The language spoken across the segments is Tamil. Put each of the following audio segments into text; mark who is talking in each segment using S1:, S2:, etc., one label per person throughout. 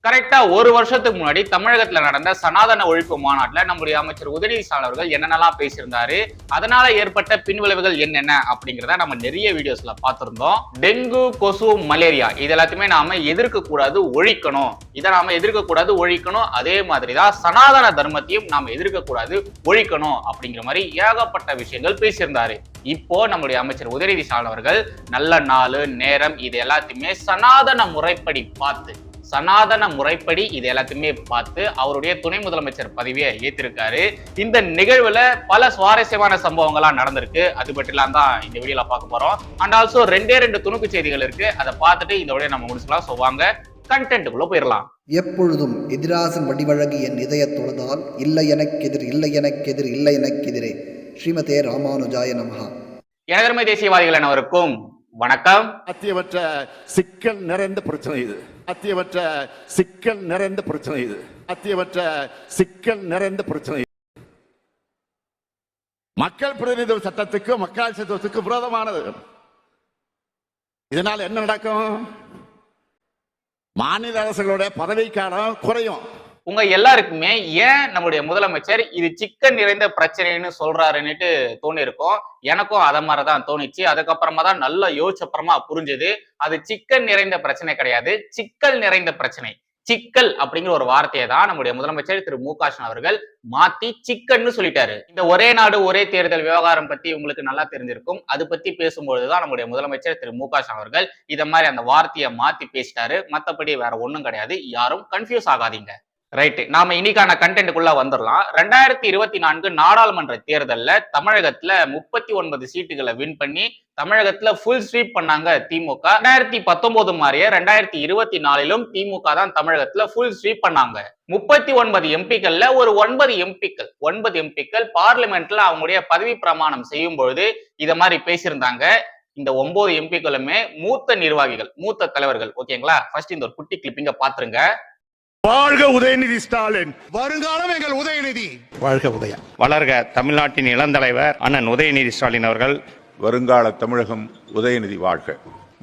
S1: கரெக்டா ஒரு வருஷத்துக்கு முன்னாடி தமிழகத்துல நடந்த சனாதன ஒழிப்பு மாநாட்டுல நம்முடைய அமைச்சர் உதயநிதி ஸ்டாலின் அவர்கள் என்னென்னலாம் பேசியிருந்தாரு, அதனால ஏற்பட்ட பின்விளைவுகள் என்னென்ன அப்படிங்கிறத நம்ம நிறைய வீடியோஸ்ல பார்த்திருந்தோம். டெங்கு, கொசு, மலேரியா இது எல்லாத்தையுமே நாம எதிர்க்க கூடாது, ஒழிக்கணும். இதை நாம எதிர்க்க கூடாது, ஒழிக்கணும். அதே மாதிரிதான் சனாதன தர்மத்தையும் நாம எதிர்க்க கூடாது, ஒழிக்கணும் அப்படிங்கிற மாதிரி ஏகப்பட்ட விஷயங்கள் பேசியிருந்தாரு. இப்போ நம்முடைய அமைச்சர் உதயநிதி ஸ்டாலின் அவர்கள் நல்ல நாள் நேரம் இது எல்லாத்தையுமே சனாதன முறைப்படி இது எல்லாத்தையுமே பார்த்து அவருடைய துணை முதலமைச்சர் பதவியை ஏற்றிருக்காரு. இந்த நிகழ்வுல பல சுவாரஸ்யமான சம்பவங்கள்லாம் நடந்திருக்கு. அது பற்றிலாம் தான் இந்த வீடியோல பார்க்க போறோம். அண்ட் ஆல்சோ ரெண்டு துணுக்கு செய்திகள் இருக்கு. அதை பார்த்துட்டு இந்த வீடியோ நம்ம முடிச்சுக்கலாம். ஸோ வாங்க கண்டென்ட்டுக்குள்ள போயிடலாம்.
S2: எப்பொழுதும் எதிராசன் வடிவழகி என் இதய தொழுதால் இல்லை எனக்கெதிர் இல்லை எனக்கெதிர் இல்லை எனக்கெதிரே ஸ்ரீமதே ராமானுஜாய நமஹா.
S1: எனதருமை தேசியவாதிகள் அனைவருக்கும் வணக்கம்.
S3: அத்தியவற்ற சிக்கல் நிறைந்த பிரச்சனை இது. அத்தியவற்ற சிக்கல் நிறைந்த பிரச்சனை இது. அத்தியவற்ற சிக்கல் நிறைந்த பிரச்சனை. மக்கள் பிரதிநிதி சட்டத்துக்கு மக்கள் சட்டத்துக்கு விரோதமானது. இதனால் என்ன நடக்கும்? மாநில அரசுகளுடைய பதவிக்காலம் குறையும்.
S1: உங்க எல்லாருக்குமே ஏன் நம்முடைய முதலமைச்சர் இது சிக்கன் நிறைந்த பிரச்சனைன்னு சொல்றாருன்னுட்டு தோணி இருக்கும். எனக்கும் அத மாதிரிதான் தோணிச்சு. அதுக்கப்புறமா தான் நல்லா யோசிச்சப்புறமா புரிஞ்சது அது சிக்கன் நிறைந்த பிரச்சனை கிடையாது, சிக்கல் நிறைந்த பிரச்சனை. சிக்கல் அப்படிங்கிற ஒரு வார்த்தையை தான் நம்முடைய முதலமைச்சர் திரு மு க ஸ்டாலின் அவர்கள் மாத்தி சிக்கன்னு சொல்லிட்டாரு. இந்த ஒரே நாடு ஒரே தேர்தல் விவகாரம் பத்தி உங்களுக்கு நல்லா தெரிஞ்சிருக்கும். அது பத்தி பேசும்பொழுதுதான் நம்முடைய முதலமைச்சர் திரு மு க ஸ்டாலின் அவர்கள் இத மாதிரி அந்த வார்த்தையை மாத்தி பேசிட்டாரு. மத்தபடி வேற ஒண்ணும் கிடையாது. யாரும் கன்ஃபியூஸ் ஆகாதீங்க. ரைட், நாம இன்னைக்கான கண்டென்ட்டுக்குள்ள வந்துடலாம். 2024 நாடாளுமன்ற தேர்தல்ல தமிழகத்துல 39 சீட்டுகளை வின் பண்ணி தமிழகத்துல ஃபுல் ஸ்வீப் பண்ணாங்க திமுக. 2019 மாதிரியே 2024லும் திமுக தான் தமிழகத்துல ஃபுல் ஸ்வீப் பண்ணாங்க. 39 எம்பிக்கள்ல ஒரு 9 எம்பிக்கள் பார்லிமெண்ட்ல அவங்களுடைய பதவி பிரமாணம் செய்யும் பொழுது இத மாதிரி பேசியிருந்தாங்க. இந்த 9 எம்பிக்களுமே மூத்த நிர்வாகிகள், மூத்த தலைவர்கள். ஓகேங்களா? ஃபர்ஸ்ட் இந்த ஒரு குட்டி கிளிப்பிங்க பாத்துருங்க.
S3: வாழ்க உதயநிதி ஸ்டாலின், வருங்காலம் எங்கள் உதயநிதி.
S4: வாழ்க உதயா.
S5: வளர்க தமிழ்நாட்டின் இளந்தலைவர் அண்ணன் உதயநிதி ஸ்டாலின் அவர்கள்.
S6: வருங்கால தமிழகம் உதயநிதி வாழ்க.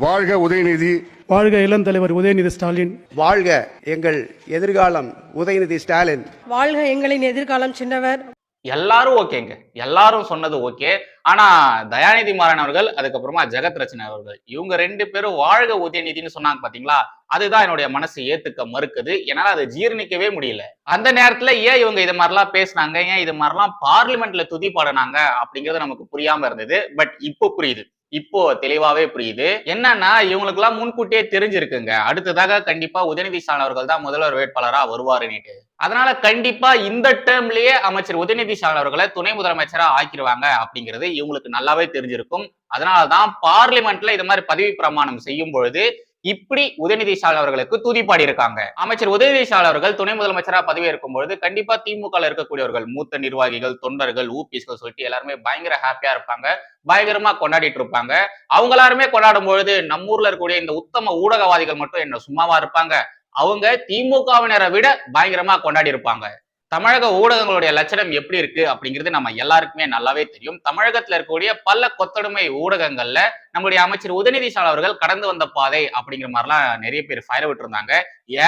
S3: வாழ்க உதயநிதி.
S4: வாழ்க இளந்தலைவர் உதயநிதி ஸ்டாலின்.
S7: வாழ்க எங்கள் எதிர்காலம் உதயநிதி ஸ்டாலின்.
S8: வாழ்க எங்களின் எதிர்காலம் சின்னவர்.
S1: எல்லாரும் ஓகேங்க, எல்லாரும் சொன்னது ஓகே. ஆனா தயாநிதி மாறன் அவர்கள், அதுக்கப்புறமா ஜெகத் ரட்சன் அவர்கள், இவங்க 2 பேரும் வாழ்க உதயநிதினு சொன்னாங்க பாத்தீங்களா? அதுதான் என்னுடைய மனசு ஏத்துக்க மறுக்குது. என்னால அதை ஜீர்ணிக்கவே முடியல. அந்த நேரத்துல ஏன் இவங்க இது மாதிரிலாம் பேசினாங்க, ஏன் இது மாதிரிலாம் பார்லிமெண்ட்ல துதி பாடினாங்க அப்படிங்கிறது நமக்கு புரியாம இருந்தது. பட் இப்போ புரியுது, இப்போ தெளிவாவே புரியுது. என்னன்னா இவங்களுக்கு எல்லாம் முன்கூட்டியே தெரிஞ்சிருக்குங்க அடுத்ததாக கண்டிப்பா உதயநிதி ஸ்டாலின் அவர்கள் தான் முதல்வர் வேட்பாளரா வருவாருன்னுட்டு. அதனால கண்டிப்பா இந்த டேர்ம்லயே அமைச்சர் உதயநிதி ஸ்டாலின் அவர்களை துணை முதலமைச்சரா ஆக்கிடுவாங்க அப்படிங்கிறது இவங்களுக்கு நல்லாவே தெரிஞ்சிருக்கும். அதனாலதான் பார்லிமெண்ட்ல இது மாதிரி பதவி பிரமாணம் செய்யும் பொழுது இப்படி உதயநிதி ஸ்டாலின் அவர்களுக்கு துதிப்பாடி இருக்காங்க. அமைச்சர் உதயநிதி ஸ்டாலின் அவர்கள் துணை முதலமைச்சரா பதவி இருக்கும் பொழுது கண்டிப்பா திமுக இருக்கக்கூடியவர்கள், மூத்த நிர்வாகிகள், தொண்டர்கள், ஊபிஸ்கள் சொல்லிட்டு எல்லாருமே பயங்கர ஹாப்பியா இருப்பாங்க, பயங்கரமா கொண்டாடிட்டு இருப்பாங்க. அவங்க எல்லாருமே கொண்டாடும் பொழுது நம்ம ஊர்ல இருக்கக்கூடிய இந்த உத்தம ஊடகவாதிகள் மட்டும் என்ன சும்மாவா இருப்பாங்க? அவங்க திமுகவினரை விட பயங்கரமா கொண்டாடி இருப்பாங்க. தமிழக ஊடகங்களுடைய லட்சணம் எப்படி இருக்கு அப்படிங்கிறது நம்ம எல்லாருக்குமே நல்லாவே தெரியும். தமிழகத்துல இருக்கக்கூடிய பல கொத்தடிமை ஊடகங்கள்ல நம்முடைய அமைச்சர் உதயநிதி ஸ்டாலின் அவர்கள் கடந்து வந்த பாதை அப்படிங்கிற மாதிரிலாம் நிறைய பேர் ஃபயர் விட்டு இருந்தாங்க.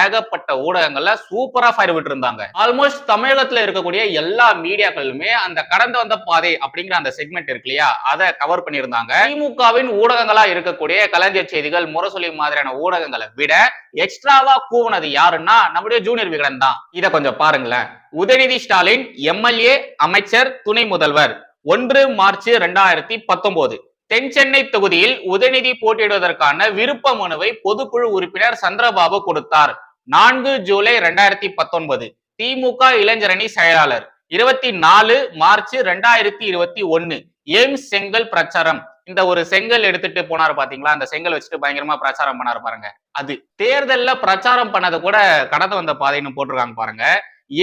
S1: ஏகப்பட்ட ஊடகங்கள்ல சூப்பரா ஃபயர் விட்டு இருந்தாங்க. ஆல்மோஸ்ட் தமிழகத்துல இருக்கக்கூடிய எல்லா மீடியாக்களுமே அந்த கடந்து வந்த பாதை அப்படிங்கிற அந்த செக்மெண்ட் இருக்கு இல்லையா, அதை கவர் பண்ணியிருந்தாங்க. திமுகவின் ஊடகங்களா இருக்கக்கூடிய கலைஞர் செய்திகள், முரசொலி மாதிரியான ஊடகங்களை விட எக்ஸ்ட்ராவா கூவுனது யாருன்னா நம்முடைய ஜூனியர் விகடன் தான். இதை கொஞ்சம் பாருங்களேன். உதயநிதி ஸ்டாலின் எம்எல்ஏ, அமைச்சர், துணை முதல்வர் 1 மார்ச் 2019 தென் சென்னை தொகுதியில் உதயநிதி போட்டியிடுவதற்கான விருப்ப மனுவை பொதுக்குழு உறுப்பினர் சந்திரபாபு கொடுத்தார். 4 ஜூலை 2019 திமுக இளைஞரணி செயலாளர். 24 மார்ச் 2021 எய்ம்ஸ் செங்கல் பிரச்சாரம். இந்த ஒரு செங்கல் எடுத்துட்டு போனாரு பாத்தீங்களா, அந்த செங்கல் வச்சுட்டு பயங்கரமா பிரச்சாரம் பண்ணாரு பாருங்க. அது தேர்தல்ல பிரச்சாரம் பண்ணது கூட கடந்து வந்த பாதைன்னு போட்டிருக்காங்க பாருங்க.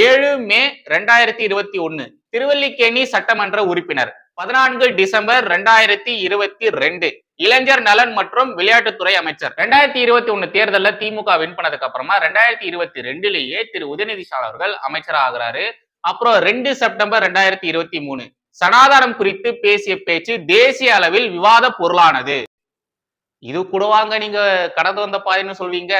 S1: 7 மே 2021 திருவல்லிக்கேணி சட்டமன்ற உறுப்பினர். 14 டிசம்பர் 2022 இளைஞர் நலன் மற்றும் விளையாட்டுத்துறை அமைச்சர். 2021 தேர்தல்ல திமுக வின் பண்ணதுக்கு அப்புறமா 2022லயே திரு உதயநிதி ஸ்டாலின் அவர்கள் அமைச்சரா ஆகிறாரு. அப்புறம் 2 செப்டம்பர் 2023 சனாதானம் குறித்து பேசிய பேச்சு தேசிய அளவில் விவாத பொருளானது. இது கூடவாங்க நீங்க கடந்து வந்த பாதைன்னு சொல்வீங்க?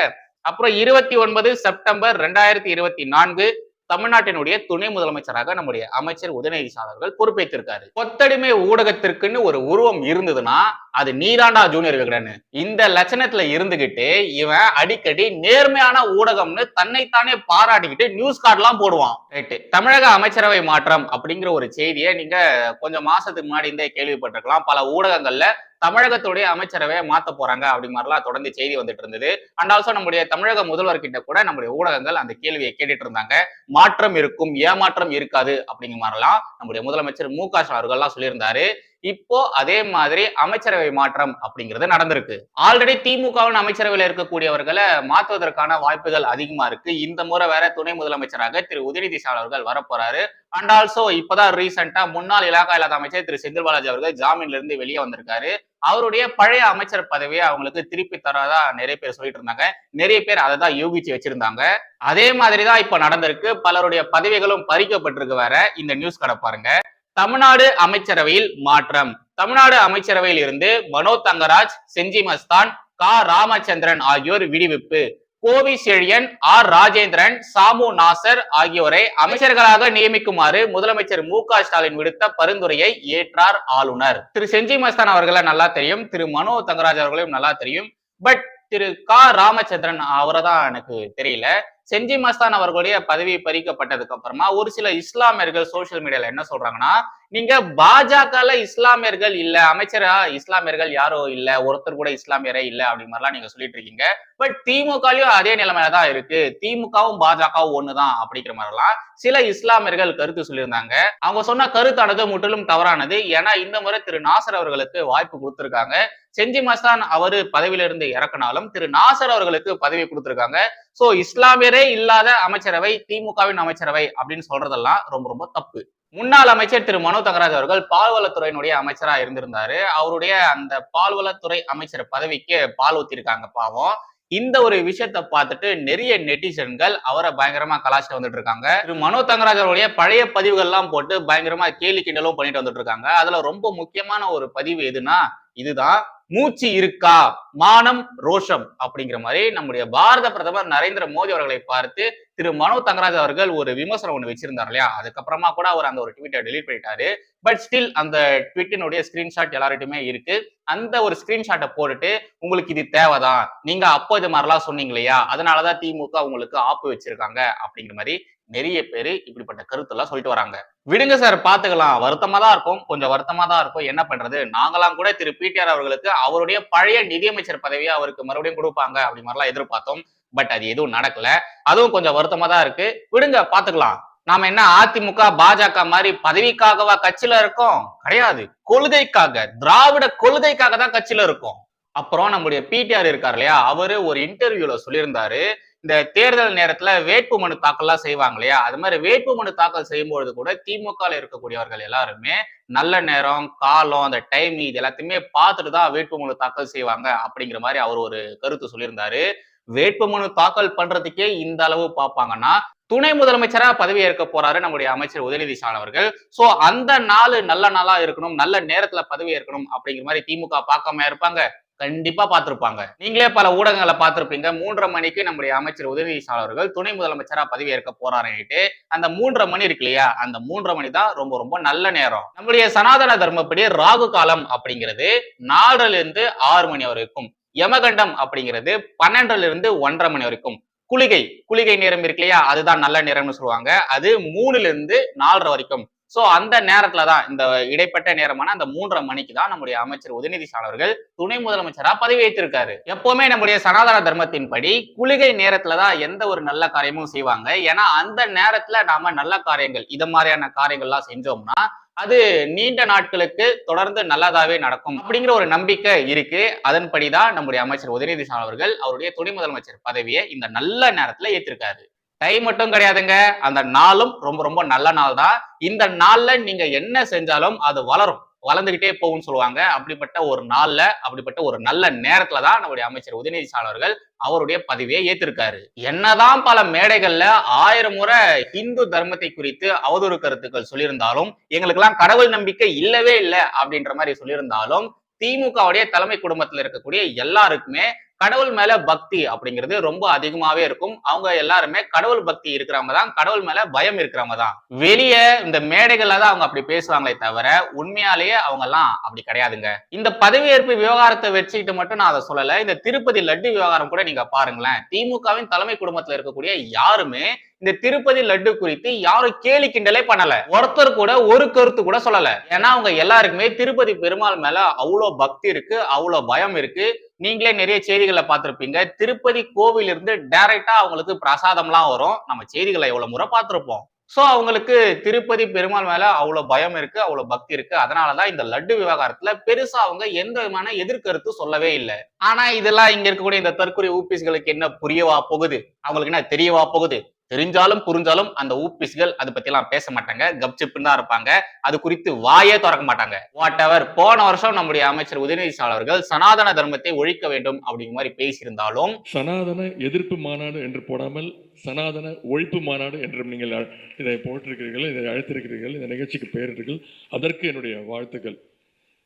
S1: அப்புறம் 29 செப்டம்பர் 2024 தமிழ்நாட்டினுடைய துணை முதலமைச்சராக நம்முடைய அமைச்சர் உதயநிதி ஸ்டாலின் அவர்கள் பொறுப்பேற்றிருக்காரு. கொத்தடிமை ஊடகத்திற்குன்னு ஒரு உருவம் இருந்ததுன்னா அது நீதாண்டா ஜூனியர் விகடன்னு. இந்த லட்சணத்துல இருந்துகிட்டு இவன் அடிக்கடி நேர்மையான ஊடகம்னு தன்னைத்தானே பாராட்டிக்கிட்டு நியூஸ் கார்டு எல்லாம் போடுவான். ரைட்டு. தமிழக அமைச்சரவை மாற்றம் அப்படிங்கிற ஒரு செய்தியை நீங்க கொஞ்சம் மாசத்துக்கு முன்னாடி இருந்தே கேள்விப்பட்டிருக்கலாம். பல ஊடகங்கள்ல தமிழகத்துடைய அமைச்சரவையை மாத்த போறாங்க அப்படி மாதிரிலாம் தொடர்ந்து செய்தி வந்துட்டு இருந்தது. அண்ட் ஆல்சோ நம்முடைய தமிழக முதல்வர் கிட்ட கூட நம்முடைய ஊடகங்கள் அந்த கேள்வியை கேட்டுட்டு இருந்தாங்க. மாற்றம் இருக்கும், ஏமாற்றம் இருக்காது அப்படிங்கிற மாதிரிலாம் நம்முடைய முதலமைச்சர் மு க ஸ்டாலின் அவர்கள்லாம் சொல்லியிருந்தாரு. இப்போ அதே மாதிரி அமைச்சரவை மாற்றம் அப்படிங்கிறது நடந்திருக்கு. ஆல்ரெடி திமுகவின் அமைச்சரவையில் இருக்கக்கூடியவர்களை மாற்றுவதற்கான வாய்ப்புகள் அதிகமா இருக்கு. இந்த முறை வேற துணை முதலமைச்சராக திரு உதயநிதி ஸ்டாலின் அவர்கள் வரப்போறாரு. அண்ட் ஆல்சோ இப்பதான் ரீசெண்டா முன்னாள் இலாகா இல்லாத அமைச்சர் திரு செந்தில் பாலாஜி அவர்கள் ஜாமீன்ல இருந்து வெளியே வந்திருக்காரு. அவருடைய பழைய அமைச்சர் பதவியை அவங்களுக்கு திருப்பி தராதா நிறைய பேர் சொல்லிட்டு இருந்தாங்க. நிறைய பேர் அதை தான் யூகிச்சு வச்சிருந்தாங்க. அதே மாதிரிதான் இப்ப நடந்திருக்கு. பலருடைய பதவிகளும் பறிக்கப்பட்டிருக்கு. வேற இந்த நியூஸ் கடை பாருங்க. தமிழ்நாடு அமைச்சரவையில் மாற்றம். தமிழ்நாடு அமைச்சரவையில் இருந்து மனோ தங்கராஜ், செஞ்சி மஸ்தான், கா ராமச்சந்திரன் ஆகியோர் விடுவிப்பு. கோவி செழியன், ஆர் ராஜேந்திரன், சாமு நாசர் ஆகியோரை அமைச்சர்களாக நியமிக்குமாறு முதலமைச்சர் மு க ஸ்டாலின் விடுத்த பரிந்துரையை ஏற்றார் ஆளுநர். திரு செஞ்சி மஸ்தான் அவர்களை நல்லா தெரியும், திரு மனோ தங்கராஜ் அவர்களையும் நல்லா தெரியும். பட் திரு கா ராமச்சந்திரன் அவரை தான் எனக்கு தெரியல. செஞ்சி மஸ்தான் அவர்களுடைய பதவி பறிக்கப்பட்டதுக்கு அப்புறமா ஒரு சில இஸ்லாமியர்கள் சோசியல் மீடியால என்ன சொல்றாங்கன்னா, நீங்க பாஜகல இஸ்லாமியர்கள் இல்ல, அமைச்சரா இஸ்லாமியர்கள் யாரோ இல்ல, ஒருத்தர் கூட இஸ்லாமியரே இல்ல அப்படி மாதிரிலாம் நீங்க சொல்லிட்டு இருக்கீங்க. பட் திமுகலயும் அதே நிலைமையில தான் இருக்கு, திமுகவும் பாஜகவும் ஒண்ணுதான் அப்படிங்கிற மாதிரிலாம் சில இஸ்லாமியர்கள் கருத்து சொல்லியிருந்தாங்க. அவங்க சொன்ன கருத்தானது முற்றிலும் தவறானது. ஏன்னா இந்த முறை திரு நாசர் அவர்களுக்கு வாய்ப்பு கொடுத்திருக்காங்க. செஞ்சி மஸ்தான் அவரு பதவியிலிருந்து இறக்கினாலும் திரு நாசர் அவர்களுக்கு பதவி கொடுத்திருக்காங்க. சோ இஸ்லாமியரே இல்லாத அமைச்சரவை திமுகவின் அமைச்சரவை அப்படின்னு சொல்றதெல்லாம் ரொம்ப ரொம்ப தப்பு. முன்னாள் அமைச்சர் திரு மனோ தங்கராஜ் அவர்கள் பால்வளத்துறையினுடைய அமைச்சரா இருந்திருந்தாரு. அவருடைய அந்த பால்வளத்துறை அமைச்சர் பதவிக்கு பால் ஊத்திருக்காங்க பாவம். இந்த ஒரு விஷயத்தை பார்த்துட்டு நிறைய நெட்டிசன்கள் அவரை பயங்கரமா கலாச்சிட்டு வந்துட்டு இருக்காங்க. திரு மனோ தங்கராஜ் அவருடைய பழைய பதிவுகள் எல்லாம் போட்டு பயங்கரமா கேலி கிண்டலும் பண்ணிட்டு வந்துட்டு இருக்காங்க. அதுல ரொம்ப முக்கியமான ஒரு பதிவு எதுனா இதுதான், மூச்சு இருக்கா மானம் ரோஷம் அப்படிங்கிற மாதிரி நம்முடைய பாரத பிரதமர் நரேந்திர மோடி அவர்களை பார்த்து திரு மனோ தங்கராஜ் அவர்கள் ஒரு விமர்சனம் ஒண்ணு வச்சிருந்தார் இல்லையா, அதுக்கப்புறமா கூட அவர் அந்த ஒரு ட்வீட்டை டெலீட் பண்ணிட்டாரு. பட் ஸ்டில் அந்த ட்வீட்டினுடைய ஸ்கிரீன்ஷாட் எல்லார்கிட்டயுமே இருக்கு. அந்த ஒரு ஸ்கிரீன்ஷாட்டை போட்டுட்டு உங்களுக்கு இது தேவைதான், நீங்க அப்போ இது மாதிரிலாம் சொன்னீங்க இல்லையா, அதனாலதான் திமுக உங்களுக்கு ஆப்பு வச்சிருக்காங்க அப்படிங்கிற மாதிரி நிறைய பேரு இப்படிப்பட்ட கருத்தெல்லாம் சொல்லிட்டு வராங்க. விடுங்க சார் பாத்துக்கலாம், வருத்தமா தான் இருக்கும், கொஞ்சம் வருத்தமா தான் இருக்கும், என்ன பண்றது. நாங்களாம் கூட திரு பிடிஆர் அவர்களுக்கு அவருடைய பழைய நிதியமைச்சர் பதவியை அவருக்கு மறுபடியும் கொடுப்பாங்க அப்படி மாதிரிலாம் எதிர்பார்த்தோம். பட் அது எதுவும் நடக்கல. அதுவும் கொஞ்சம் வருத்தமா தான் இருக்கு. விடுங்க பாத்துக்கலாம். நாம என்ன அதிமுக பாஜக மாதிரி பதவிக்காகவா கட்சியில இருக்கோம்? கிடையாது, கொள்கைக்காக, திராவிட கொள்கைக்காக தான் கட்சியில இருக்கோம். அப்புறம் நம்முடைய பிடிஆர் இருக்காரு இல்லையா, அவரு ஒரு இன்டர்வியூல சொல்லியிருந்தாரு, இந்த தேர்தல் நேரத்துல வேட்பு மனு தாக்கல்லாம் செய்வாங்க இல்லையா, அது மாதிரி வேட்பு மனு தாக்கல் செய்யும்பொழுது கூட திமுக இருக்கக்கூடியவர்கள் எல்லாருமே நல்ல நேரம், காலம், அந்த டைம் இது எல்லாத்தையுமே பார்த்துட்டு தான் வேட்பு மனு தாக்கல் செய்வாங்க அப்படிங்கிற மாதிரி அவர் ஒரு கருத்து சொல்லியிருந்தாரு. வேட்பு மனு தாக்கல் பண்றதுக்கே இந்த அளவு பார்ப்பாங்கன்னா துணை முதலமைச்சரா பதவி ஏற்க போறாரு நம்முடைய அமைச்சர் உதயநிதி ஸ்டாலின் அவர்கள். சோ அந்த நாள் நல்ல நாளா இருக்கணும், நல்ல நேரத்துல பதவி ஏற்கணும் அப்படிங்கிற மாதிரி திமுக பார்க்காம இருப்பாங்க? கண்டிப்பா பார்த்திருப்பாங்க. நீங்களே பல ஊடகங்களை பார்த்திருப்பீங்க. 3:30 மணிக்கு நம்முடைய அமைச்சர் உதயநிதி ஸ்டாலின் அவர்கள் துணை முதலமைச்சரா பதவி ஏற்க போறாருன்னுட்டு. அந்த 3:30 மணி இருக்கு இல்லையா, அந்த 3:30 மணி தான் ரொம்ப ரொம்ப நல்ல நேரம். நம்முடைய சனாதன தர்மப்படி ராகு காலம் அப்படிங்கிறது 4:00 இருந்து 6 மணி வரைக்கும், யமகண்டம் அப்படிங்கிறது 12:00 இருந்து 1:30 மணி வரைக்கும், குளிகை நேரம் இருக்கு இல்லையா, அதுதான் நல்ல நேரம்னு சொல்லுவாங்க. அது 3:00 இருந்து 4:30 வரைக்கும். சோ அந்த நேரத்துலதான், இந்த இடைப்பட்ட நேரமான அந்த 3:30 மணிக்கு தான் நம்முடைய அமைச்சர் உதயநிதி ஸ்டாலின் அவர்கள் துணை முதலமைச்சரா பதவி ஏற்றிருக்காரு. எப்பவுமே நம்முடைய சனாதன தர்மத்தின்படி குளிகை நேரத்துலதான் எந்த ஒரு நல்ல காரியமும் செய்வாங்க. ஏன்னா அந்த நேரத்துல நாம நல்ல காரியங்கள், இது மாதிரியான காரியங்கள்லாம் செஞ்சோம்னா அது நீண்ட நாட்களுக்கு தொடர்ந்து நல்லதாவே நடக்கும் அப்படிங்கிற ஒரு நம்பிக்கை இருக்கு. அதன்படிதான் நம்முடைய அமைச்சர் உதயநிதி ஸ்டாலின் அவர்கள் அவருடைய துணை முதலமைச்சர் பதவியை இந்த நல்ல நேரத்துல ஏற்றிருக்காரு. டைம் மட்டும் கிடையாதுங்க, அந்த நாளும் ரொம்ப ரொம்ப நல்ல நாள் தான். இந்த நாள்ல நீங்க என்ன செஞ்சாலும் அது வளரும், வளர்ந்துகிட்டே போகும்னு சொல்லுவாங்க. அப்படிப்பட்ட ஒரு நாள்ல, அப்படிப்பட்ட ஒரு நல்ல நேரத்துலதான் நம்முடைய அமைச்சர் உதயநிதி ஸ்டாலின் அவர்கள் அவருடைய பதவியை ஏற்றிருக்காரு. என்னதான் பல மேடைகள்ல 1000 முறை இந்து தர்மத்தை குறித்து அவதூறு கருத்துக்கள் சொல்லியிருந்தாலும், எங்களுக்கு எல்லாம் கடவுள் நம்பிக்கை இல்லவே இல்லை அப்படின்ற மாதிரி சொல்லியிருந்தாலும், திமுகவுடைய தலைமை குடும்பத்தில் இருக்கக்கூடிய எல்லாருக்குமே கடவுள் மேல பக்தி அப்படிங்கிறது ரொம்ப அதிகமாவே இருக்கும். அவங்க எல்லாருமே கடவுள் பக்தி இருக்கிறவங்க தான், கடவுள் மேல பயம் இருக்கிறவங்க தான். வெளியே இந்த மேடைகள்ல தான் அவங்க அப்படி பேசுவாங்களே தவிர உண்மையாலேயே அவங்க எல்லாம் அப்படி கிடையாதுங்க. இந்த பதவியேற்பு விவகாரத்தை வச்சுக்கிட்டு மட்டும் நான் அதை சொல்லல. இந்த திருப்பதி லட்டு விவகாரம் கூட நீங்க பாருங்களேன். திமுகவின் தலைமை குடும்பத்துல இருக்கக்கூடிய யாருமே இந்த திருப்பதி லட்டு குறித்து யாரும் கேலி கிண்டலே பண்ணல. ஒருத்தர் கூட ஒரு கருத்து கூட சொல்லல. ஏன்னா அவங்க எல்லாருக்குமே திருப்பதி பெருமாள் மேல அவ்வளவு பக்தி இருக்கு, அவ்வளவு பயம் இருக்கு. நீங்களே நிறைய செய்திகளை பார்த்திருப்பீங்க. திருப்பதி கோவில் இருந்து டைரக்டா அவங்களுக்கு பிரசாதம்லாம் வரும். நம்ம செய்திகளை எவ்வளவு முறை பார்த்திருப்போம். சோ அவங்களுக்கு திருப்பதி பெருமாள் மேல அவ்வளவு பயம் இருக்கு, அவ்வளவு பக்தி இருக்கு. அதனாலதான் இந்த லட்டு விவகாரத்துல பெருசா அவங்க எந்த விதமான எதிர்கருத்து சொல்லவே இல்லை. ஆனா இதெல்லாம் இங்க இருக்கக்கூடிய இந்த தற்கொலை ஊபிஸ்களுக்கு என்ன புரியவா போகுது? அவங்களுக்கு என்ன தெரியவா போகுது? தெரிஞ்சாலும் புரிஞ்சாலும் அந்த ஊபிஸ்கள் அதை பத்தி எல்லாம் பேச மாட்டாங்க, கப்சிப்புன்னு தான் இருப்பாங்க. அது குறித்து வாயே திறக்க மாட்டாங்க. What ever. போன வருஷம் நம்முடைய அமைச்சர் உதயநிதி ஸ்டாலின் அவர்கள் சனாதன தர்மத்தை ஒழிக்க வேண்டும் அப்படிங்கிற மாதிரி பேசியிருந்தாலும்
S9: சனாதன எதிர்ப்பு மாநாடு என்று போடாமல் சனாதன ஒழிப்பு மாநாடு என்று நீங்கள் இதை போட்டிருக்கிறீர்கள், இதை அழைத்திருக்கிறீர்கள், இந்த நிகழ்ச்சிக்கு பெயரிட்டீர்கள். அதற்கு என்னுடைய வாழ்த்துக்கள்.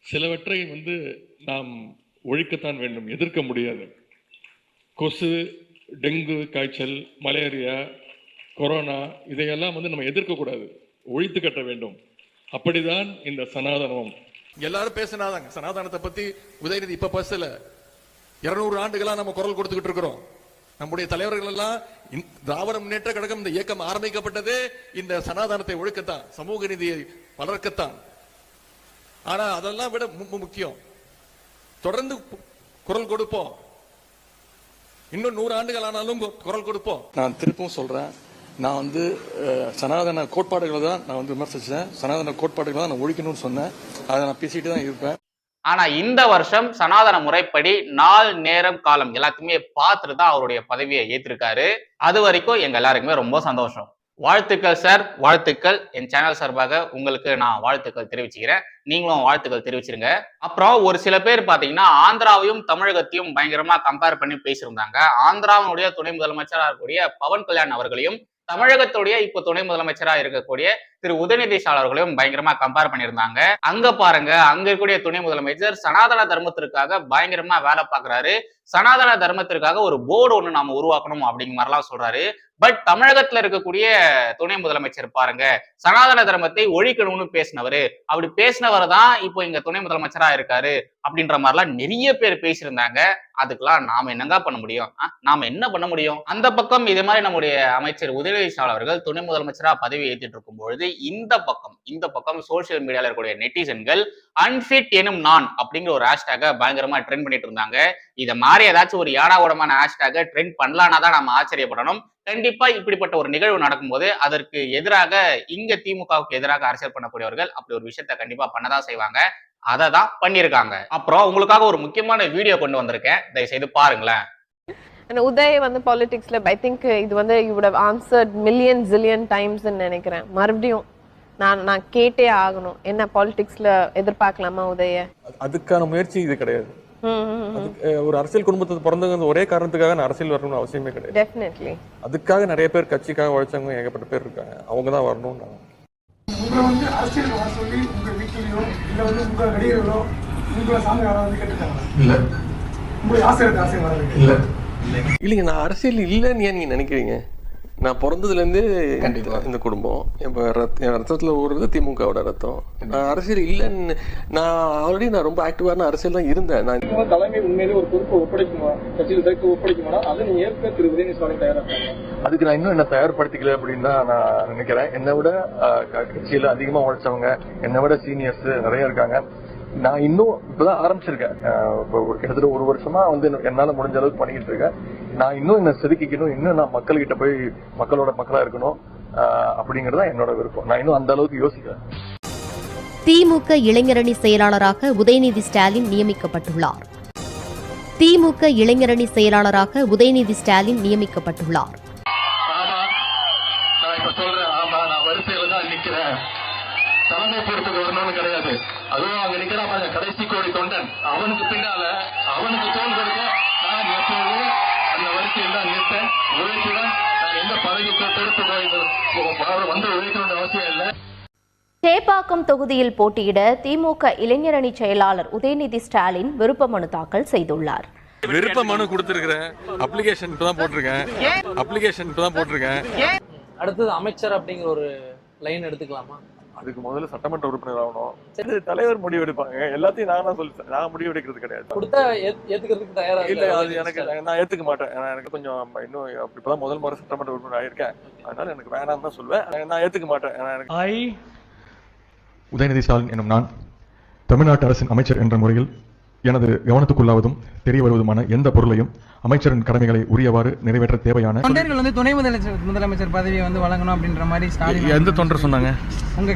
S9: சிலவற்றை நாம் ஒழிக்கத்தான் வேண்டும், எதிர்க்க முடியாது. கொசு, டெங்கு காய்ச்சல், மலேரியா, கொரோனா இதையெல்லாம் நம்ம எதிர்க்கக்கூடாது, ஒழித்து கட்ட வேண்டும். அப்படிதான் இந்த சனாதனம்.
S10: எல்லாரும் பேசினாதாங்க சனாதனத்தை பத்தி. உதயநிதி இப்ப பேசல, 200 ஆண்டுகளா நம்ம குரல் கொடுத்துக்கிட்டு இருக்கிறோம். நம்முடைய தலைவர்கள் எல்லாம் திராவிட முன்னேற்ற கழகம் இந்த இயக்கம் ஆரம்பிக்கப்பட்டதே இந்த சனாதனத்தை ஒழிக்கத்தான், சமூக நீதியை வளர்க்கத்தான். ஆனா அதெல்லாம் விட முக்கியம், தொடர்ந்து குரல் கொடுப்போம். இன்னும் 100 ஆண்டுகள் ஆனாலும் குரல் கொடுப்போம்.
S9: நான் திருப்பவும் சொல்றேன், நான் சனாதன கோட்பாடுகளை தான் நான் விமர்சிச்சேன். சனாதன கோட்பாடுகளை தான் நான் ஒழிக்கணும்னு சொன்னேன். அதை நான் பேசிட்டு தான் இருப்பேன்.
S1: ஆனா இந்த வருஷம் சனாதன முறைப்படி நாள் நேரம் காலம் எல்லாத்தையுமே பார்த்துட்டு தான் அவருடைய பதவியை ஏற்றிருக்காரு. அது வரைக்கும் எங்க எல்லாருக்குமே ரொம்ப சந்தோஷம். வாழ்த்துக்கள் சார், வாழ்த்துக்கள். என் சேனல் சார்பாக உங்களுக்கு நான் வாழ்த்துக்கள் தெரிவிச்சுக்கிறேன். நீங்களும் வாழ்த்துக்கள் தெரிவிச்சிருங்க. அப்புறம் ஒரு சில பேர் பாத்தீங்கன்னா ஆந்திராவையும் தமிழகத்தையும் பயங்கரமா கம்பேர் பண்ணி பேசியிருந்தாங்க. ஆந்திராவுடைய துணை முதலமைச்சராக இருக்கக்கூடிய பவன் கல்யாண் அவர்களையும் தமிழகத்துடைய இப்ப துணை முதலமைச்சராக இருக்கக்கூடிய திரு உதயநிதி ஸ்டாலின் அவர்களையும் பயங்கரமா கம்பேர் பண்ணியிருந்தாங்க. அங்க பாருங்க, அங்க இருக்கக்கூடிய துணை முதலமைச்சர் சனாதன தர்மத்திற்காக பயங்கரமா வேலை பார்க்கிறாரு. சனாதன தர்மத்திற்காக ஒரு போர்டு ஒண்ணு நாம உருவாக்கணும் அப்படிங்கிற மாதிரிலாம் சொல்றாரு. பட் தமிழகத்துல இருக்கக்கூடிய துணை முதலமைச்சர் பாருங்க, சனாதன தர்மத்தை ஒழிக்கணும்னு பேசினவரு. அப்படி பேசினவர் தான் இப்போ இங்க துணை முதலமைச்சரா இருக்காரு அப்படின்ற மாதிரிலாம் நிறைய பேர் பேசியிருந்தாங்க. அதுக்கெல்லாம் நாம என்னங்க பண்ண முடியும்? நாம என்ன பண்ண முடியும்? அந்த பக்கம் இதே மாதிரி நம்முடைய அமைச்சர் உதயநிதி ஸ்டாலின் அவர்கள் துணை முதலமைச்சரா பதவி ஏற்றிட்டு இருக்கும் பொழுது இந்த பக்கம் சோசியல் மீடியால இருக்கக்கூடிய நெட்டிசன்கள் அன்ஃபிட் எனும் நான் அப்படிங்கிற ஒரு ஹேஷ்டேக பயங்கரமா ட்ரெண்ட் பண்ணிட்டு இருந்தாங்க. இத மாதிரி ஏதாச்சும் ஒரு யாடாவோடமான ஹேஷ்டேக ட்ரெண்ட் பண்ணலான்னா தான் நம்ம ஆச்சரியப்படணும். கண்டிப்பா இப்படிப்பட்ட ஒரு நிகழ்வு நடக்கும்போது அதற்கு எதிராக இங்க திமுகவுக்கு எதிராக அரசியல் பண்ணக்கூடியவர்கள் அப்படி ஒரு விஷயத்த கண்டிப்பா பண்ணதான் செய்வாங்க. அதை தான் பண்ணியிருக்காங்க. அப்புறம் உங்களுக்காக ஒரு முக்கியமான வீடியோ கொண்டு வந்திருக்கேன், தயவு செய்து பாருங்களேன்.
S11: உதய் பாலிடிக்ஸ்ல ஐ திங்க் இது you would have answered million zillion times ன்னு நினைக்கிறேன். மறுபடியும் நான் கேட்டே ஆகணும், என்ன பாலிடிக்ஸ்ல எதிர்பார்க்கலாமா உதய?
S9: அதுக்கான முயற்சி இது கிடையாது. ஒரு அரசியல் குடும்பத்தை பிறந்தவங்க ஒரே காரணத்துக்காக நான் அரசியல் வரணும்னு அவசியமே கிடையாது.
S11: டெஃபினெட்லி
S9: அதுக்காக நிறைய பேர் கட்சிக்காக உழைச்சவங்க ஏகப்பட்ட பேர் இருக்காங்க. அவங்க தான் வரணும்.
S4: உங்களை அரசியல் வர சொல்லி உங்க வீட்டிலையோ இல்ல உங்க நடிகர்களோ உங்களை சாமி வராது கேட்டுட்டாங்க? இல்ல. உங்களுக்கு ஆசை இருக்கு அரசியல் வர்றதுக்கு? இல்ல.
S9: இல்லைங்க, நான் அரசியல் இல்லைன்னு ஏன் நீங்க நினைக்கிறீங்க? நான் பிறந்ததுலேருந்து இந்த குடும்பம் என் ரத்தத்தில் ஓடுறது திமுகவோட ரத்தம். நான் அரசியல் இல்லைன்னு நான் ஆல்ரெடி ரொம்ப ஆக்டிவான அரசியல் தான் இருந்தேன். நான்
S12: தலைமை உண்மையிலே ஒரு பொறுப்பை ஒப்படைக்குமா, கட்சியில் சேர்த்து ஒப்படைக்குமா, அதை நீங்க ஏற்க திரு உதயநிதி ஸ்டாலின் தயாராக?
S9: அதுக்கு நான் இன்னும் என்ன தயார்படுத்திக்கல அப்படின்னு தான் நான் நினைக்கிறேன். என்னை விட கட்சியில அதிகமா உழைச்சவங்க, என்னை விட சீனியர்ஸ் நிறைய இருக்காங்க. நான் இன்னும் இப்பதான் ஆரம்பிச்சிருக்கேன். கிட்டத்தட்ட ஒரு வருஷமா என்னால முடிஞ்ச அளவுக்கு பண்ணிக்கிட்டு இருக்கேன். நான் இன்னும் என்ன செதுக்கிக்கணும், இன்னும் நான் மக்கள்கிட்ட போய் மக்களோட மக்களா இருக்கணும் அப்படிங்கறத என்னோட விருப்பம். நான் இன்னும் அந்த அளவுக்கு யோசிக்கிறேன்.
S13: திமுக இளைஞரணி செயலாளராக உதயநிதி ஸ்டாலின் நியமிக்கப்பட்டுள்ளார். திமுக இளைஞரணி செயலாளராக உதயநிதி ஸ்டாலின் நியமிக்கப்பட்டுள்ளார்.
S12: தலைமை பொறுப்புக்கு வரணும்னு கிடையாது. அதுவும் அங்க நிக்கிறா பாருங்க, கடைசி கோடி தொண்டன். அவனுக்கு பின்னால அவனுக்கு தோல் கொடுக்க நான் எப்போதும் அந்த வரிசையில் தான் நிற்பேன். உழைப்புடன் நான் எந்த பதவிக்கு பொறுப்பு வந்து உழைக்கணும்னு அவசியம் இல்லை.
S13: சேப்பாக்கம் தொகுதியில் போட்டியிட திமுக இளைஞரணி செயலாளர் உதயநிதி ஸ்டாலின் விருப்ப மனு தாக்கல் செய்துள்ளார்.
S10: விருப்ப மனு கொடுத்திருக்கிறேன். அப்ளிகேஷன் இப்பதான் போட்டிருக்கேன்.
S14: அடுத்தது அமைச்சர் அப்படிங்கிற ஒரு லைன் எடுத்துக்கலாமா?
S10: அதுக்கு முதல்ல சட்டமன்ற உறுப்பினர் ஆகணும். தலைவர் முடிவு எடுப்பாங்க. எல்லாத்தையும் நான் முடிவு எடுக்கிறது கிடையாது.
S14: கொடுத்தா ஏத்துக்கிறதுக்கு தயாரா
S10: இல்ல, அது எனக்கு நான் ஏத்துக்க மாட்டேன். எனக்கு கொஞ்சம் இன்னும் இப்பதான் முதல் முறை சட்டமன்ற உறுப்பினர் ஆயிருக்கேன். அதனால எனக்கு வேணாம்னு தான் சொல்வேன். நான் ஏத்துக்க மாட்டேன்.
S9: உதயநிதி ஸ்டாலின் என்னும் நான் தமிழ்நாட்டு அரசின் அமைச்சர் என்ற முறையில் எனது கவனத்துக்குள்ளாவதும் தெரிய வருவதுமான எந்த பொருளையும் அமைச்சரின் கடமைகளை உரியவாறு நிறைவேற்ற தேவையான
S14: தொண்டர்கள் வந்து துணை முதலமைச்சர் பதவியை வந்து வழங்கணும் அப்படின்ற மாதிரி ஸ்டாலின்
S10: எந்த தொண்டர் சொன்னாங்க?
S14: உங்க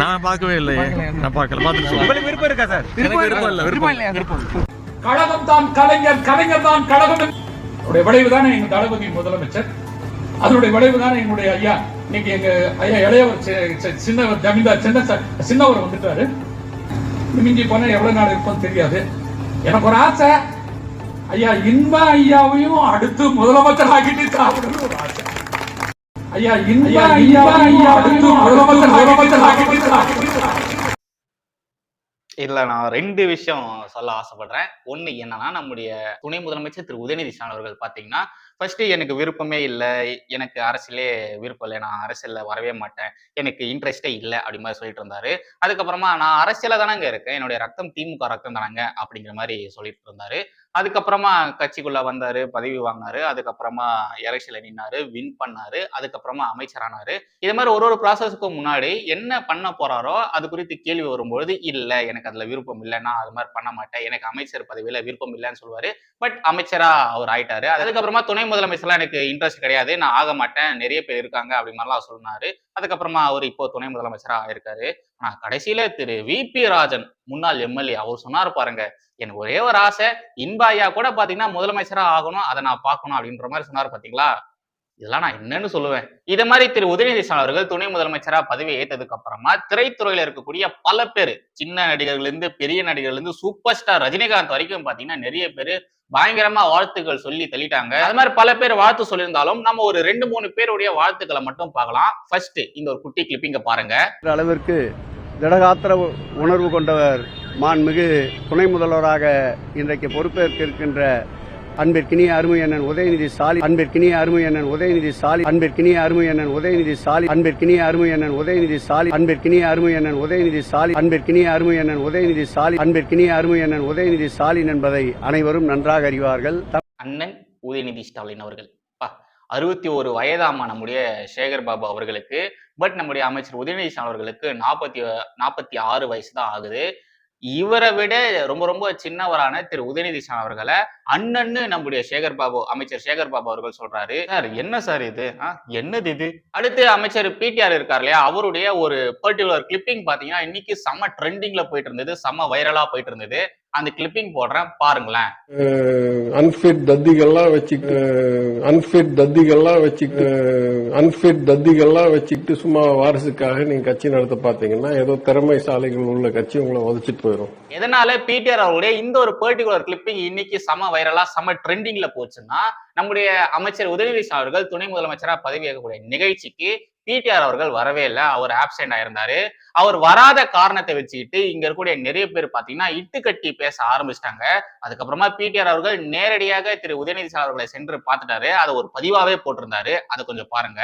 S10: நான் பார்க்கவே இல்லையே. நான் பார்க்கல.
S14: விருப்பம் இருக்கா சார்?
S4: கழகம் தான் கலைஞர், கலைஞர் தான் கழகம். விளைவு தானே எங்க தளபதி முதலமைச்சர். அதனுடைய விளைவு தானே எங்களுடைய ஐயா. இன்னைக்கு எங்க ஐயா இளையவர் சின்னவர் ஜமீன்தார் சின்னவர் வந்துட்டாரு. மிஞ்சி போனா எவ்வளவு நாள் இருப்போம் தெரியாது. எனக்கு ஒரு ஆசை, ஐயா இன்பா ஐயாவையும் அடுத்து முதலமைச்சர் ஆகிட்டு சாப்பிடணும் ஒரு ஆசை. ஐயா இன்பா ஐயாவையும் அடுத்து முதலமைச்சர் ஆகிட்டு சாப்பிடணும்.
S1: இதுல நான் 2 விஷயம் சொல்ல ஆசைப்படுறேன். ஒண்ணு என்னன்னா, நம்முடைய துணை முதலமைச்சர் திரு உதயநிதி ஸ்டாலின் அவர்கள் பாத்தீங்கன்னா, ஃபர்ஸ்ட் எனக்கு விருப்பமே இல்லை, எனக்கு அரசியலே விருப்பம் இல்லை, நான் அரசியல்ல வரவே மாட்டேன், எனக்கு இன்ட்ரெஸ்டே இல்லை அப்படி மாதிரி சொல்லிட்டு இருந்தாரு. அதுக்கப்புறமா நான் அரசியல தானங்க இருக்கேன், என்னுடைய ரத்தம் திமுக ரத்தம் தானங்க அப்படிங்கிற மாதிரி சொல்லிட்டு இருந்தாரு. அதுக்கப்புறமா கட்சிக்குள்ள வந்தாரு, பதவி வாங்கினாரு, அதுக்கப்புறமா எலெக்ஷன்ல நின்னாரு, வின் பண்ணாரு, அதுக்கப்புறமா அமைச்சரானாரு. இது மாதிரி ஒரு ப்ராசஸ்க்கு முன்னாடி என்ன பண்ண போறாரோ அது குறித்து கேள்வி வரும்பொழுது இல்ல எனக்கு அதுல விருப்பம் இல்லை, நான் அது மாதிரி பண்ண மாட்டேன், எனக்கு அமைச்சர் பதவியில விருப்பம் இல்லைன்னு சொல்லுவாரு. பட் அமைச்சரா அவர் ஆயிட்டாரு. அதுக்கப்புறமா துணை முதலமைச்சர்லாம் எனக்கு இன்ட்ரெஸ்ட் கிடையாது, நான் ஆக மாட்டேன், நிறைய பேர் இருக்காங்க அப்படி மாதிரிலாம் சொன்னாரு. அதுக்கப்புறமா அவர் இப்போ துணை முதலமைச்சரா ஆயிருக்காரு. ஆனா கடைசியில திரு வி.பி. ராஜன் முன்னாள் எம்எல்ஏ அவர் சொன்னாரு பாருங்க, எனக்கு ஒரே ஒரு ஆசை, இன்பாயா கூட பாத்தீங்கன்னா முதலமைச்சரா ஆகணும், அதை நான் பார்க்கணும் அப்படின்ற மாதிரி சொன்னாரு. பாத்தீங்களா, இதெல்லாம் நான் என்னன்னு சொல்லுவேன். இத மாதிரி திரு உதயநிதி ஸ்டாலின் அவர்கள் துணை முதலமைச்சரா பதவி ஏற்றதுக்கு அப்புறமா திரைத்துறையில இருக்கக்கூடிய பல பேர், சின்ன நடிகர்கள் இருந்து பெரிய நடிகர்கள் இருந்து சூப்பர் ஸ்டார் ரஜினிகாந்த் வரைக்கும் பாத்தீங்கன்னா நிறைய பேரு பயங்கரமா வாழ்த்துக்கள் சொல்லி தள்ளிட்டாங்க. அது மாதிரி பல பேர் வாழ்த்து சொல்லியிருந்தாலும் நம்ம ஒரு 2-3 பேருடைய வாழ்த்துக்களை மட்டும் பார்க்கலாம். ஃபர்ஸ்ட் இந்த ஒரு குட்டி கிளிப்பிங்க பாருங்க.
S7: அளவிற்கு திடகாத்திர உணர்வு கொண்டவர் மாண்புமிகு துணை முதல்வராக இன்றைக்கு பொறுப்பேற்க இருக்கின்ற அன்பிற்கினிய அருமை அண்ணன் உதயநிதி ஸ்டாலின், அன்பிற்கினிய அருமை அண்ணன் உதயநிதி ஸ்டாலின், அன்பிற்கினிய அருமை அண்ணன் உதயநிதி ஸ்டாலின், அன்பிற்கினிய அருமை அண்ணன் உதயநிதி ஸ்டாலின், அன்பிற்கினிய அருமை அண்ணன் உதயநிதி ஸ்டாலின், அன்பிற்கினிய அருமை அண்ணன் உதயநிதி ஸ்டாலின், அன்பிற்கினிய அருமை அண்ணன் உதயநிதி ஸ்டாலின் என்பதை அனைவரும் நன்றாக அறிவார்கள்.
S1: அண்ணன் உதயநிதி ஸ்டாலின் அவர்கள் 61 வயதாமா நம்முடைய சேகர் பாபு அவர்களுக்கு. பட் நம்முடைய அமைச்சர் உதயநிதி ஸ்டாலின் அவர்களுக்கு 46 வயசு தான் ஆகுது. இவரை விட ரொம்ப ரொம்ப சின்னவரான திரு உதயநிதி ஸ்டாலின் அவர்களை அண்ணன்னு நம்முடைய அமைச்சர் சேகர் பாபு அவர்கள் சொல்றாரு. சார் என்ன சார் இது, என்னது இது? அடுத்து அமைச்சர் பிடிஆர் இருக்கார் இல்லையா, அவருடைய ஒரு பர்டிகுலர் கிளிப்பிங் பாத்தீங்கன்னா இன்னைக்கு செம்ம ட்ரெண்டிங்ல போயிட்டு இருந்தது, செம்ம வைரலா போயிட்டு இருந்தது. அந்த கிளிப்பிங் போடுறேன் பாருங்களேன்.
S15: அன்ஃபிட் தத்திகள்லாம் வச்சுக்கிட்டு சும்மா வாரிசுக்காக நீங்க கட்சி நடத்த பாத்தீங்கன்னா ஏதோ திறமைசாலிகள் உள்ள கட்சி உங்களை உதச்சிட்டு போயிடும்.
S1: எதனால பிடிஆர் அவருடைய இந்த ஒரு பர்டிகுலர் கிளிப்பிங் இன்னைக்கு செம வைரலா செம ட்ரெண்டிங்ல போச்சுன்னா, நம்முடைய அமைச்சர் உதயநிதி ஸ்டாலின் அவர்கள் துணை முதலமைச்சரா பதவி ஏற்கக்கூடிய நிகழ்ச்சிக்கு பிடிஆர் அவர்கள் வரவே இல்லை, அவர் ஆப்சென்ட் ஆயிருந்தாரு. அவர் வராத காரணத்தை வச்சுக்கிட்டு இங்க இருக்கக்கூடிய நிறைய பேர் பாத்தீங்கன்னா இட்டு கட்டி பேச ஆரம்பிச்சிட்டாங்க. அதுக்கப்புறமா பிடிஆர் அவர்கள் நேரடியாக திரு உதயநிதி ஸ்டாலின் அவர்களை சென்று பார்த்துட்டாரு, அதை ஒரு பதிவாவே போட்டிருந்தாரு. அதை கொஞ்சம் பாருங்க.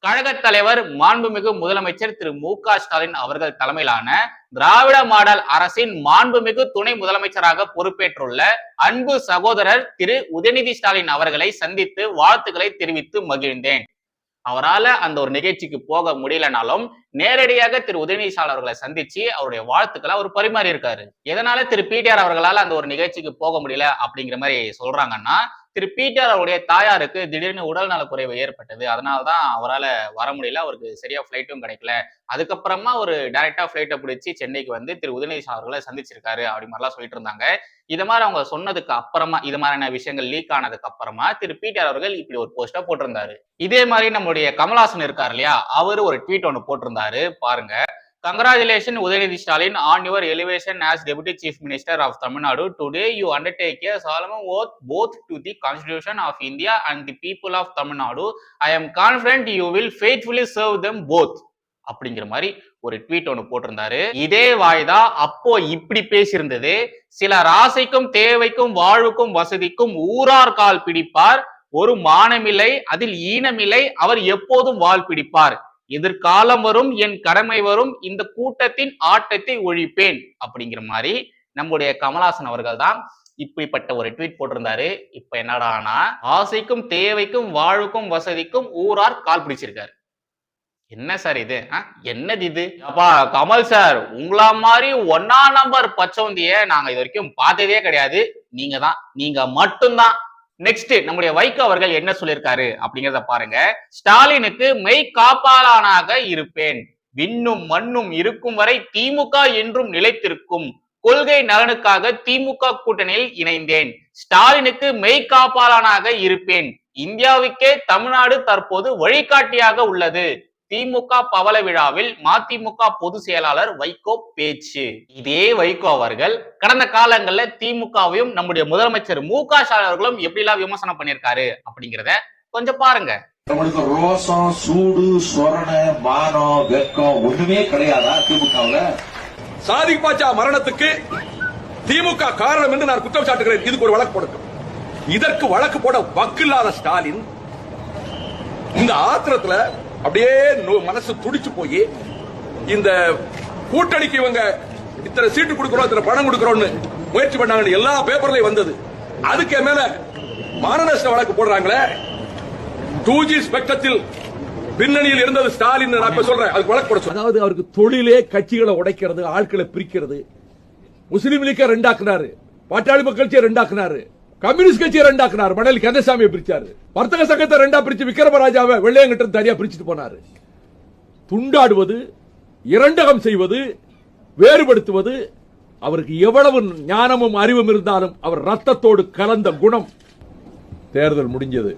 S1: கழக தலைவர் மாண்புமிகு முதலமைச்சர் திரு மு.க. ஸ்டாலின் அவர்கள் தலைமையிலான திராவிட மாடல் அரசின் மாண்புமிகு துணை முதலமைச்சராக பொறுப்பேற்றுள்ள அன்பு சகோதரர் திரு உதயநிதி ஸ்டாலின் அவர்களை சந்தித்து வாழ்த்துக்களை தெரிவித்து மகிழ்ந்தேன். அவரால் அந்த ஒரு நிகழ்ச்சிக்கு போக முடியலனாலும் நேரடியாக திரு உதயநிதி ஸ்டாலின் அவர்களை சந்திச்சு அவருடைய வாழ்த்துக்களை அவர் பரிமாறி இருக்காரு. எதனால திரு பிடிஆர் அவர்களால் அந்த ஒரு நிகழ்ச்சிக்கு போக முடியல அப்படிங்கிற மாதிரி சொல்றாங்கன்னா, திரு பிடிஆர் அவருடைய தாயாருக்கு திடீர்னு உடல் நலக்குறைவு ஏற்பட்டது, அதனாலதான் அவரால் வர முடியல, அவருக்கு சரியா பிளைட்டும் கிடைக்கல. அதுக்கப்புறமா ஒரு டைரக்டா பிளைட்டை பிடிச்சி சென்னைக்கு வந்து திரு உதயநிதி ஸ்டாலின் அவர்களை சந்திச்சிருக்காரு அப்படி மாதிரிலாம் சொல்லிட்டு இருந்தாங்க. இது மாதிரி அவங்க சொன்னதுக்கு அப்புறமா, இது மாதிரியான விஷயங்கள் லீக் ஆனதுக்கு அப்புறமா திரு பிடிஆர் அவர்கள் இப்படி ஒரு போஸ்டா போட்டிருந்தாரு. இதே மாதிரி நம்முடைய கமல்ஹாசன் இருக்காரு இல்லையா, அவரு ஒரு ட்வீட் ஒன்று போட்டிருந்தாரு பாருங்க. Congratulations Udayanithi Stalin on your elevation as Deputy Chief Minister of Tamil Nadu. Today you undertake a solemn oath both to the Constitution of India and the people of Tamil Nadu. I am confident you will faithfully serve them both. அப்படிங்கிற மாதிரி ஒரு ட்வீட் ஒன்று போட்டிருந்தாரு. இதே வாய்தான் அப்போ இப்படி பேசியிருந்தது. சிலர் ஆசைக்கும் தேவைக்கும் வாழ்வுக்கும் வசதிக்கும் ஊரார் கால் பிடிப்பார், ஒரு மானமில்லை அதில் ஈனமில்லை, அவர் எப்போதும் வால் பிடிப்பார், எதிர்காலம் வரும் என் கடமை வரும், இந்த கூட்டத்தின் ஆட்டத்தை ஒழிப்பேன் அப்படிங்கிற மாதிரி நம்முடைய கமலஹாசன் அவர்கள் தான் இப்படிப்பட்ட ஒரு ட்வீட் போட்டிருந்தாரு. இப்ப என்னடானா ஆசைக்கும் தேவைக்கும் வாழ்வுக்கும் வசதிக்கும் ஊரார் கால் பிடிச்சிருக்காரு. என்ன சார் இது? என்னது இது? அப்பா கமல் சார், உங்களா மாதிரி 1ஆம் நம்பர் பச்சோந்திய நாங்க இது வரைக்கும் பார்த்ததே கிடையாது. நீங்க மட்டும்தான். நெக்ஸ்ட் நம்முடைய வைகோ அவர்கள் என்ன சொல்லியிருக்காரு அப்படிங்கிறத பாருங்க. ஸ்டாலினுக்கு மெய் காப்பாளனாக இருப்பேன், விண்ணும் மண்ணும் இருக்கும் வரை திமுக என்றும் நிலைத்திருக்கும், கொள்கை நலனுக்காக திமுக கூட்டணியில் இணைந்தேன், ஸ்டாலினுக்கு மெய் காப்பாளனாக இருப்பேன், இந்தியாவுக்கே தமிழ்நாடு தற்போது வழிகாட்டியாக உள்ளது, திமுக பவள விழாவில் மதிமுக பொதுச் செயலாளர் வைகோ பேச்சு. இதே வைகோ அவர்கள் கடந்த காலங்கள்ல திமுகவையும் நம்முடைய முதலமைச்சர் மு.க. ஸ்டாலின் அவர்களும் எப்படிலாம் விமர்சனம் பண்ணியிருக்காரு அப்படிங்கிறத கொஞ்சம் பாருங்க.
S16: ரோசம், சூடு, சொரண, மானம், வெக்கம் ஒண்ணுமே கிடையாதா திமுகவுல?
S10: சாதிக் பாட்சா மரணத்துக்கு திமுக காரணம் என்று நான் குற்றம் சாட்டுகிறேன். இதுக்கு ஒரு வழக்கு போடுங்க. இதற்கு வழக்கு போட வக்கில்லாத ஸ்டாலின் இந்த ஆத்திரத்துல அப்படியே மனசு துடிச்சு போய் இந்த கூட்டணிக்கு இவங்க இத்தனை சீட்டு கொடுக்கிறோம், இத்தனை பணம் கொடுக்கிறோம்னு முயற்சி பண்ணாங்க, எல்லா பேப்பர்லயும் வந்தது. அதுக்கு மேல மானநஷ்ட வழக்கு போடுறாங்களே. 2G ஸ்பெக்ட்ரத்தில் பின்னணியில் இருந்தது ஸ்டாலின். நான் இப்ப சொல்றேன், அதுக்கு வழக்கு போட. அதாவது அவருக்கு தொழிலே கட்சிகளை உடைக்கிறது, ஆட்களை பிரிக்கிறது. முஸ்லீம் லீக்கை ரெண்டாக்குனாரு, பாட்டாளி மக்கள் கட்சியை ரெண்டாக்குனாரு, கம்யூனிஸ்ட் கட்சியை ரெண்டாக்குனாரு, மணலி கந்தசாமியை பிரிச்சாரு, வர்த்தக சங்கத்தை ரெண்டா பிரிச்சு விக்ரமராஜாவை வெள்ளையங்கிட்ட தனியா பிரிச்சுட்டு போனாரு. துண்டாடுவது, இரண்டகம் செய்வது, வேறுபடுத்துவது, அவருக்கு எவ்வளவு ஞானமும் அறிவும் இருந்தாலும் அவர் ரத்தத்தோடு கலந்த குணம். தேர்தல் முடிஞ்சது.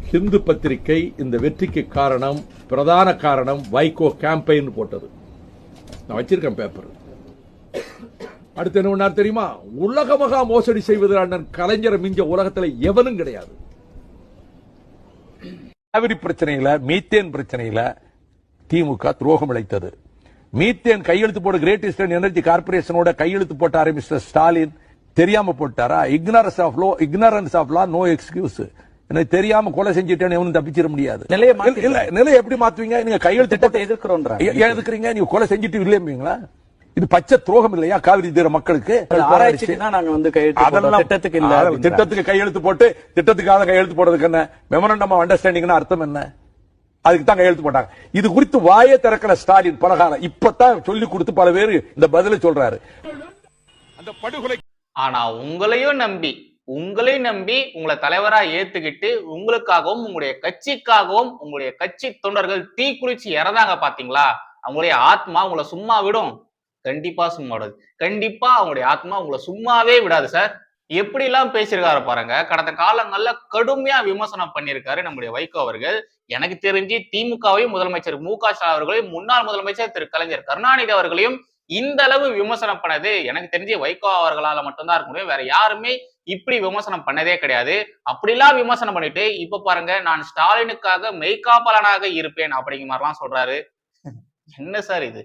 S10: ஹிந்து பத்திரிகை இந்த வெற்றிக்கு காரணம், பிரதான காரணம் வைகோ கேம்பெயின் போட்டது. நான் வச்சிருக்கேன் பேப்பர். அடுத்து என்ன பண்ணார் தெரியுமா? உலக மகா மோசடி செய்வது அண்ணன் கலைஞர் மிஞ்ச உலகத்துல எவனும் கிடையாது.
S17: காவிரி பிரச்சனையில, மீத்தேன் பிரச்சனையில திமுக துரோகம் இழைத்தது. மீத்தேன் கையெழுத்து போட கிரேட் ஈஸ்டர்ன் எனர்ஜி கார்பரேஷனோட கையெழுத்து போட்டாரு மிஸ்டர் ஸ்டாலின். தெரியாம போட்டாரா? Ignorance of law no excuse. எனக்கு தெரியாம கொலை செஞ்சுட்டேன்னு எவனும் தப்பிச்சிட முடியாது. நிலையை எப்படி மாத்துவீங்க? நீங்க கையெழுத்து எதுக்குறீங்க? நீங்க கொலை செஞ்சுட்டு இல்லையா? இது பச்சை துரோகம் இல்லையா காவிரி தீர மக்களுக்கு? திட்டத்துக்கு கையெழுத்து போட்டு திட்டத்துக்காக கையெழுத்து போடுறதுக்கு என்ன மெமரண்டம் ஆஃப் அண்டர்ஸ்டாண்டிங் அர்த்தம் என்ன? அதுக்கு தான் கையெழுத்து போட்டாங்க. இது குறித்து வாயே திறக்கல ஸ்டாலின் பலகாலம். இப்பதான் சொல்லி கொடுத்து பல பேர் இந்த பதில சொல்றாரு.
S1: அந்த படுகொலை. ஆனா உங்களையும் நம்பி உங்களை தலைவரா ஏத்துக்கிட்டு உங்களுக்காகவும் உங்களுடைய கட்சிக்காகவும் உங்களுடைய கட்சி தொண்டர்கள் தீ குளிச்சு இறந்தாங்க பாத்தீங்களா? அவங்களுடைய ஆத்மா உங்களை சும்மா விடும்? கண்டிப்பா சும்மா விடாது. கண்டிப்பா அவங்களுடைய ஆத்மா உங்களை சும்மாவே விடாது சார். எப்படி எல்லாம் பேசியிருக்காரு பாருங்க. கடந்த காலங்கள்ல கடுமையா விமர்சனம் பண்ணியிருக்காரு நம்முடைய வைகோ அவர்கள். எனக்கு தெரிஞ்சு திமுகவையும் முதலமைச்சர் மு.க. ஸ்டாலின் அவர்களையும் முன்னாள் முதலமைச்சர் திரு கலைஞர் கருணாநிதி அவர்களையும் இந்த அளவு விமர்சனம் பண்ணது எனக்கு தெரிஞ்சு வைகோ அவர்களால மட்டும்தான் இருக்க முடியும். வேற யாருமே இப்படி விமர்சனம் பண்ணதே கிடையாது. அப்படிலாம் விமர்சனம் பண்ணிட்டு இப்ப பாருங்க, நான் ஸ்டாலினுக்காக மெய்காப்பாளனாக இருப்பேன் அப்படிங்கிற மாதிரிலாம் சொல்றாரு. என்ன சார் இது?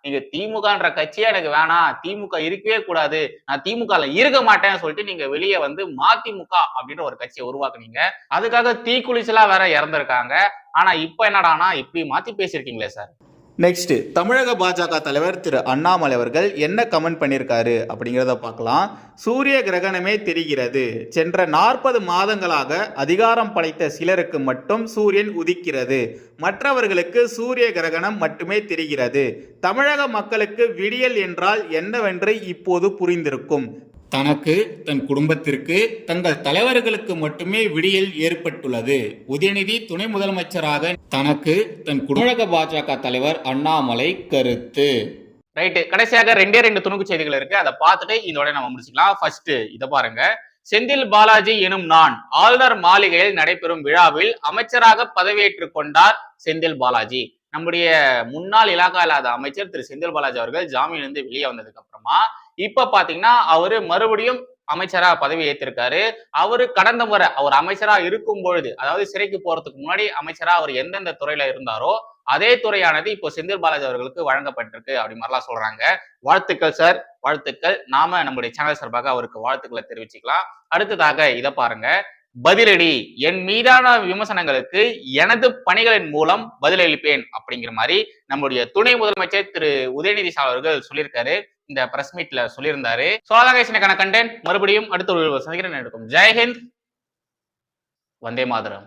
S1: நீங்க திமுகன்ற கட்சியே எனக்கு வேணாம், திமுக இருக்கவே கூடாது, நான் திமுகல இருக்க மாட்டேன்னு சொல்லிட்டு நீங்க வெளியே வந்து மதிமுக அப்படின்ற ஒரு கட்சியை உருவாக்குனீங்க. அதுக்காக தீக்குளிச்செல்லாம் வேற இறந்திருக்காங்க. ஆனா இப்ப என்னடானா இப்படி மாத்தி பேசியிருக்கீங்களே சார்.
S18: நெக்ஸ்ட் தமிழக பாஜக தலைவர் திரு அண்ணாமலை அவர்கள் என்ன கமெண்ட் பண்ணியிருக்காரு அப்படிங்கிறத பார்க்கலாம். சூரிய கிரகணமே தெரிகிறது. சென்ற 40 மாதங்களாக அதிகாரம் படைத்த சிலருக்கு மட்டும் சூரியன் உதிக்கிறது, மற்றவர்களுக்கு சூரிய கிரகணம் மட்டுமே தெரிகிறது. தமிழக மக்களுக்கு விடியல் என்றால் என்னவென்று இப்போது புரிந்திருக்கும். தனக்கு, தன் குடும்பத்திற்கு, தங்கள் தலைவர்களுக்கு மட்டுமே விடியல் ஏற்பட்டுள்ளது. உதயநிதி துணை முதலமைச்சராக தனக்கு, தன் தமிழக பாஜக தலைவர் அண்ணாமலை கருத்து.
S1: ரைட்டு. கடைசியாக 2 துணுக்கு செய்திகள் இருக்கு, அதை பார்த்துட்டு இதோட நம்ம முடிச்சுக்கலாம். ஃபர்ஸ்ட் இதை பாருங்க. செந்தில் பாலாஜி எனும் நான் ஆளுநர் மாளிகையில் நடைபெறும் விழாவில் அமைச்சராக பதவியேற்றுக் கொண்டார் செந்தில் பாலாஜி. நம்முடைய முன்னாள் இலாகா இல்லாத அமைச்சர் திரு செந்தில் பாலாஜி அவர்கள் ஜாமீன் இருந்து வெளியே வந்ததுக்கு அப்புறமா இப்ப பாத்தீங்கன்னா அவரு மறுபடியும் அமைச்சரா பதவி ஏற்றிருக்காரு. அவரு கடந்த முறை அவர் அமைச்சரா இருக்கும் பொழுது, அதாவது சிறைக்கு போறதுக்கு முன்னாடி அமைச்சரா அவர் எந்தெந்த துறையில இருந்தாரோ அதே துறையானது இப்போ செந்தில் பாலாஜி அவர்களுக்கு வழங்கப்பட்டிருக்கு அப்படி மாதிரிலாம் சொல்றாங்க. வாழ்த்துக்கள் சார், வாழ்த்துக்கள். நாம நம்முடைய சேனல் சார்பாக அவருக்கு வாழ்த்துக்களை தெரிவிச்சுக்கலாம். அடுத்ததாக இதை பாருங்க. பதிலடி, என் மீதான விமர்சனங்களுக்கு எனது பணிகளின் மூலம் பதிலளிப்பேன் அப்படிங்கிற மாதிரி நம்முடைய துணை முதலமைச்சர் திரு உதயநிதி ஸ்டாலின் அவர்கள் சொல்லியிருக்காரு. இந்த பிரஸ் மீட்ல சொல்லியிருந்தாரு. சோழகான கண்டென்ட் மறுபடியும் அடுத்த ஒரு சந்திக்கிறேன். ஜெய்ஹிந்த், வந்தே மாதரம்.